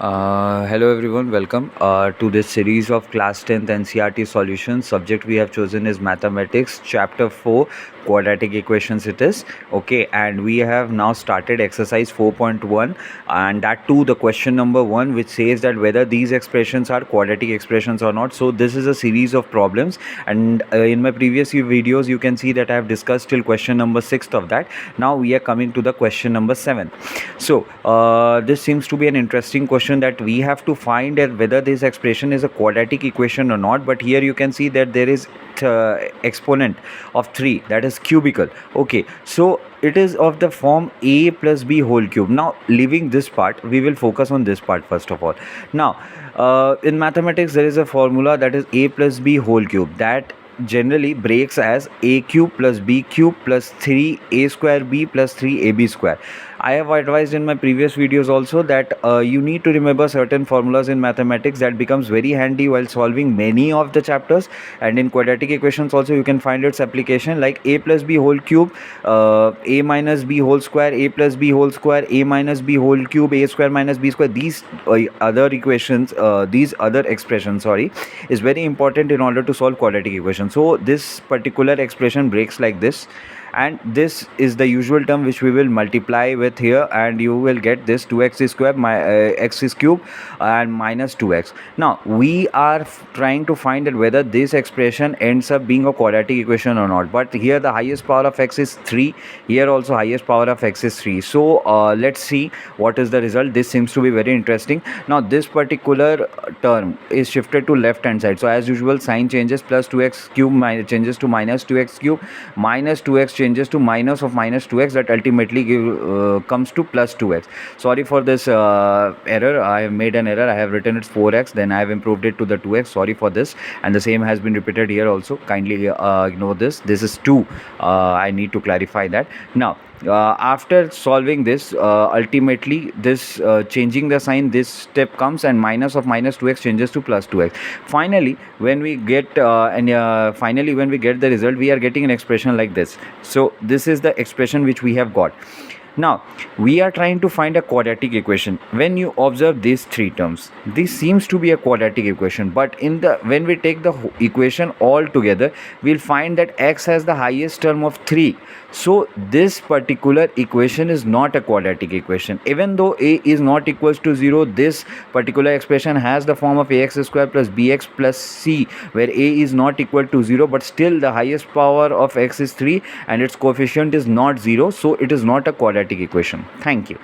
Hello everyone, welcome to this series of class 10th NCERT solutions. Subject we have chosen is mathematics, chapter 4, quadratic equations it is. Okay, and we have now started exercise 4.1, and that too the question number 1, which says that whether these expressions are quadratic expressions or not. So this is a series of problems, and in my previous few videos you can see that I have discussed till question number 6 of that. Now we are coming to the question number 7. So this seems to be an interesting question, that we have to find that whether this expression is a quadratic equation or not. But here you can see that there is exponent of 3, that is cubical. Okay, so it is of the form a plus b whole cube. Now leaving this part, we will focus on this part first of all. Now in mathematics there is a formula, that is a plus b whole cube, that generally breaks as a cube plus b cube plus 3a square b plus 3ab square. I have advised in my previous videos also that you need to remember certain formulas in mathematics that becomes very handy while solving many of the chapters, and in quadratic equations also you can find its application, like a plus b whole cube, a minus b whole square, a plus b whole square, a minus b whole cube, a square minus b square. These other equations, these other expressions, sorry, is very important in order to solve quadratic equations. So this particular expression breaks like this, and this is the usual term which we will multiply with here, and you will get this 2x square x is cube and minus 2x. Now we are trying to find that whether this expression ends up being a quadratic equation or not. But here the highest power of x is 3, here also highest power of x is 3. So let's see what is the result. This seems to be very interesting. Now this particular term is shifted to left hand side, so as usual sign changes, plus 2x cube changes to minus 2x cube, minus 2x changes to minus of minus 2x, that ultimately comes to plus 2x. Sorry for this error, I have made an error. I have written it 4x, then I have improved it to the 2x. Sorry for this, and the same has been repeated here also. Kindly ignore this. This is 2. I need to clarify that. Now after solving this, ultimately this changing the sign, this step comes, and minus of minus 2x changes to plus 2x. Finally when we get finally when we get the result, we are getting an expression like this. So this is the expression which we have got. Now we are trying to find a quadratic equation. When you observe these three terms, this seems to be a quadratic equation, but when we take the equation all together, we'll find that x has the highest term of 3. So this particular equation is not a quadratic equation. Even though a is not equals to 0, this particular expression has the form of ax square plus bx plus c, where a is not equal to 0, but still the highest power of x is 3 and its coefficient is not 0, so it is not a quadratic equation. Thank you.